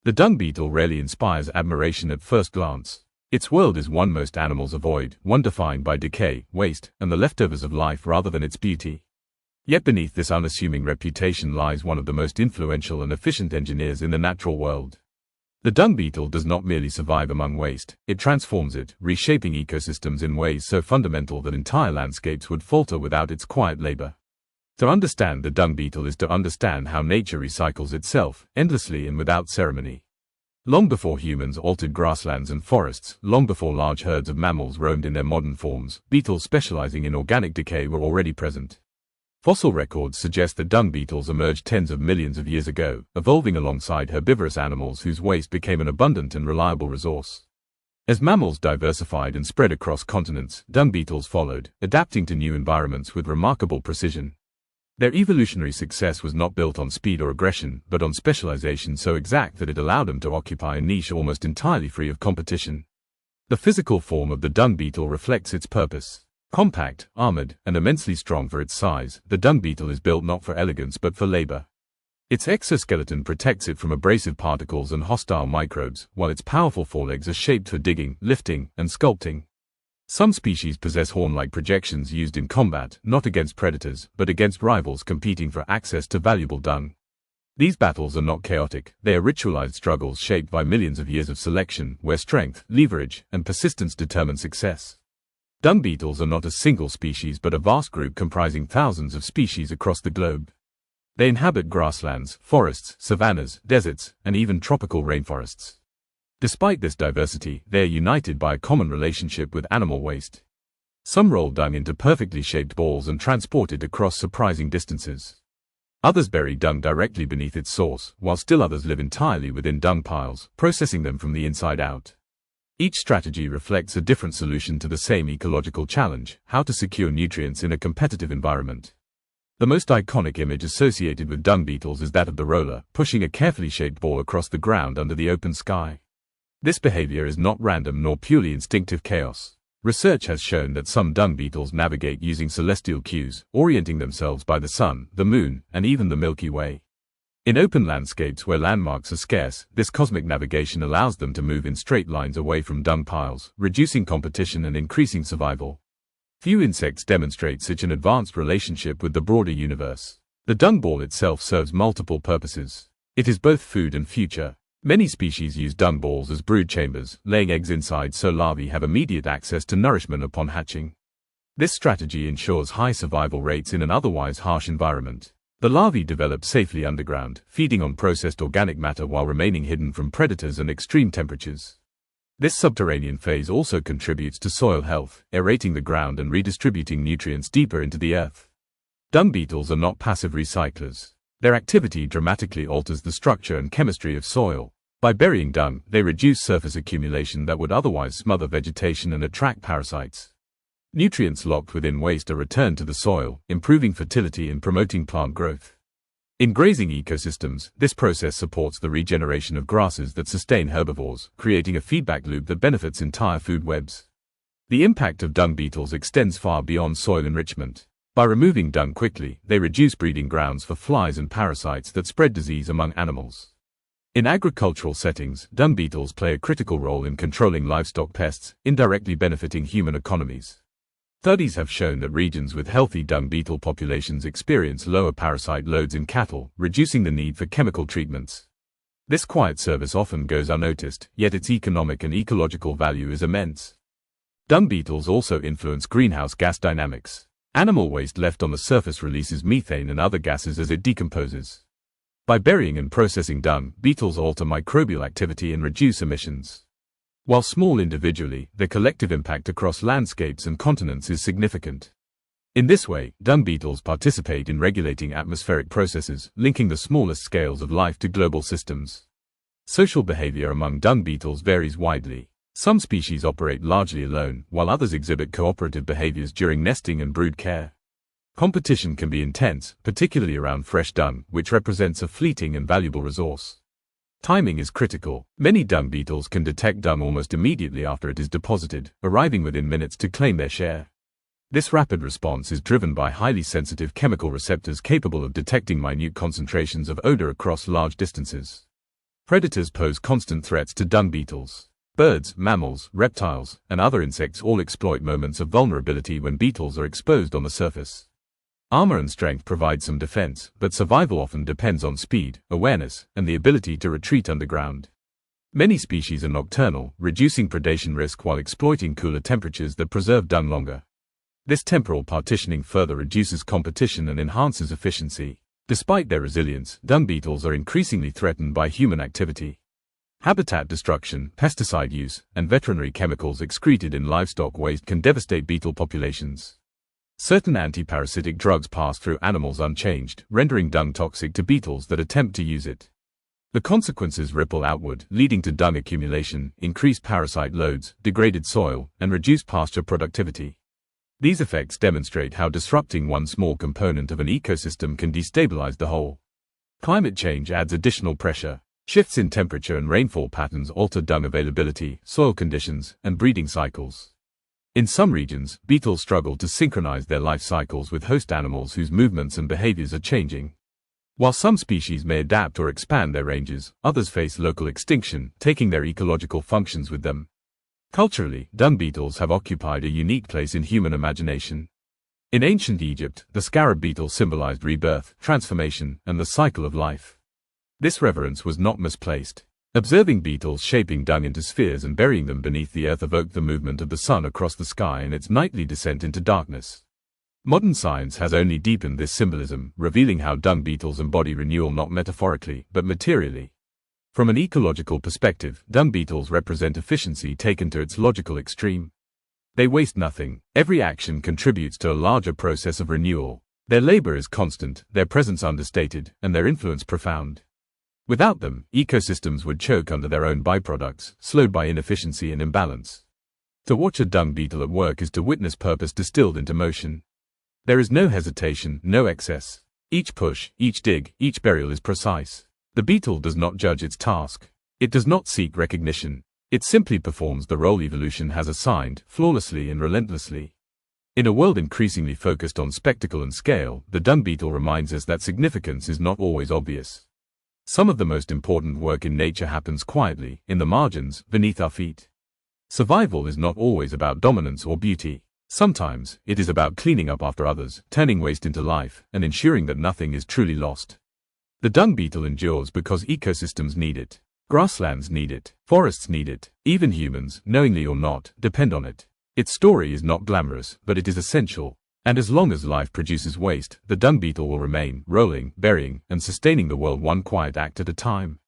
The dung beetle rarely inspires admiration at first glance. Its world is one most animals avoid, one defined by decay, waste, and the leftovers of life rather than its beauty. Yet beneath this unassuming reputation lies one of the most influential and efficient engineers in the natural world. The dung beetle does not merely survive among waste, it transforms it, reshaping ecosystems in ways so fundamental that entire landscapes would falter without its quiet labor. To understand the dung beetle is to understand how nature recycles itself, endlessly and without ceremony. Long before humans altered grasslands and forests, long before large herds of mammals roamed in their modern forms, beetles specializing in organic decay were already present. Fossil records suggest that dung beetles emerged tens of millions of years ago, evolving alongside herbivorous animals whose waste became an abundant and reliable resource. As mammals diversified and spread across continents, dung beetles followed, adapting to new environments with remarkable precision. Their evolutionary success was not built on speed or aggression, but on specialization so exact that it allowed them to occupy a niche almost entirely free of competition. The physical form of the dung beetle reflects its purpose. Compact, armored, and immensely strong for its size, the dung beetle is built not for elegance but for labor. Its exoskeleton protects it from abrasive particles and hostile microbes, while its powerful forelegs are shaped for digging, lifting, and sculpting. Some species possess horn-like projections used in combat, not against predators, but against rivals competing for access to valuable dung. These battles are not chaotic, they are ritualized struggles shaped by millions of years of selection, where strength, leverage, and persistence determine success. Dung beetles are not a single species but a vast group comprising thousands of species across the globe. They inhabit grasslands, forests, savannas, deserts, and even tropical rainforests. Despite this diversity, they are united by a common relationship with animal waste. Some roll dung into perfectly shaped balls and transport it across surprising distances. Others bury dung directly beneath its source, while still others live entirely within dung piles, processing them from the inside out. Each strategy reflects a different solution to the same ecological challenge: how to secure nutrients in a competitive environment. The most iconic image associated with dung beetles is that of the roller, pushing a carefully shaped ball across the ground under the open sky. This behavior is not random nor purely instinctive chaos. Research has shown that some dung beetles navigate using celestial cues, orienting themselves by the sun, the moon, and even the Milky Way. In open landscapes where landmarks are scarce, this cosmic navigation allows them to move in straight lines away from dung piles, reducing competition and increasing survival. Few insects demonstrate such an advanced relationship with the broader universe. The dung ball itself serves multiple purposes. It is both food and future. Many species use dung balls as brood chambers, laying eggs inside so larvae have immediate access to nourishment upon hatching. This strategy ensures high survival rates in an otherwise harsh environment. The larvae develop safely underground, feeding on processed organic matter while remaining hidden from predators and extreme temperatures. This subterranean phase also contributes to soil health, aerating the ground and redistributing nutrients deeper into the earth. Dung beetles are not passive recyclers. Their activity dramatically alters the structure and chemistry of soil. By burying dung, they reduce surface accumulation that would otherwise smother vegetation and attract parasites. Nutrients locked within waste are returned to the soil, improving fertility and promoting plant growth. In grazing ecosystems, this process supports the regeneration of grasses that sustain herbivores, creating a feedback loop that benefits entire food webs. The impact of dung beetles extends far beyond soil enrichment. By removing dung quickly, they reduce breeding grounds for flies and parasites that spread disease among animals. In agricultural settings, dung beetles play a critical role in controlling livestock pests, indirectly benefiting human economies. Studies have shown that regions with healthy dung beetle populations experience lower parasite loads in cattle, reducing the need for chemical treatments. This quiet service often goes unnoticed, yet its economic and ecological value is immense. Dung beetles also influence greenhouse gas dynamics. Animal waste left on the surface releases methane and other gases as it decomposes. By burying and processing dung, beetles alter microbial activity and reduce emissions. While small individually, their collective impact across landscapes and continents is significant. In this way, dung beetles participate in regulating atmospheric processes, linking the smallest scales of life to global systems. Social behavior among dung beetles varies widely. Some species operate largely alone, while others exhibit cooperative behaviors during nesting and brood care. Competition can be intense, particularly around fresh dung, which represents a fleeting and valuable resource. Timing is critical. Many dung beetles can detect dung almost immediately after it is deposited, arriving within minutes to claim their share. This rapid response is driven by highly sensitive chemical receptors capable of detecting minute concentrations of odor across large distances. Predators pose constant threats to dung beetles. Birds, mammals, reptiles, and other insects all exploit moments of vulnerability when beetles are exposed on the surface. Armor and strength provide some defense, but survival often depends on speed, awareness, and the ability to retreat underground. Many species are nocturnal, reducing predation risk while exploiting cooler temperatures that preserve dung longer. This temporal partitioning further reduces competition and enhances efficiency. Despite their resilience, dung beetles are increasingly threatened by human activity. Habitat destruction, pesticide use, and veterinary chemicals excreted in livestock waste can devastate beetle populations. Certain anti-parasitic drugs pass through animals unchanged, rendering dung toxic to beetles that attempt to use it. The consequences ripple outward, leading to dung accumulation, increased parasite loads, degraded soil, and reduced pasture productivity. These effects demonstrate how disrupting one small component of an ecosystem can destabilize the whole. Climate change adds additional pressure. Shifts in temperature and rainfall patterns alter dung availability, soil conditions, and breeding cycles. In some regions, beetles struggle to synchronize their life cycles with host animals whose movements and behaviors are changing. While some species may adapt or expand their ranges, others face local extinction, taking their ecological functions with them. Culturally, dung beetles have occupied a unique place in human imagination. In ancient Egypt, the scarab beetle symbolized rebirth, transformation, and the cycle of life. This reverence was not misplaced. Observing beetles shaping dung into spheres and burying them beneath the earth evoked the movement of the sun across the sky and its nightly descent into darkness. Modern science has only deepened this symbolism, revealing how dung beetles embody renewal not metaphorically, but materially. From an ecological perspective, dung beetles represent efficiency taken to its logical extreme. They waste nothing. Every action contributes to a larger process of renewal. Their labor is constant, their presence understated, and their influence profound. Without them, ecosystems would choke under their own byproducts, slowed by inefficiency and imbalance. To watch a dung beetle at work is to witness purpose distilled into motion. There is no hesitation, no excess. Each push, each dig, each burial is precise. The beetle does not judge its task. It does not seek recognition. It simply performs the role evolution has assigned, flawlessly and relentlessly. In a world increasingly focused on spectacle and scale, the dung beetle reminds us that significance is not always obvious. Some of the most important work in nature happens quietly, in the margins, beneath our feet. Survival is not always about dominance or beauty. Sometimes, it is about cleaning up after others, turning waste into life, and ensuring that nothing is truly lost. The dung beetle endures because ecosystems need it. Grasslands need it. Forests need it. Even humans, knowingly or not, depend on it. Its story is not glamorous, but it is essential. And as long as life produces waste, the dung beetle will remain, rolling, burying, and sustaining the world one quiet act at a time.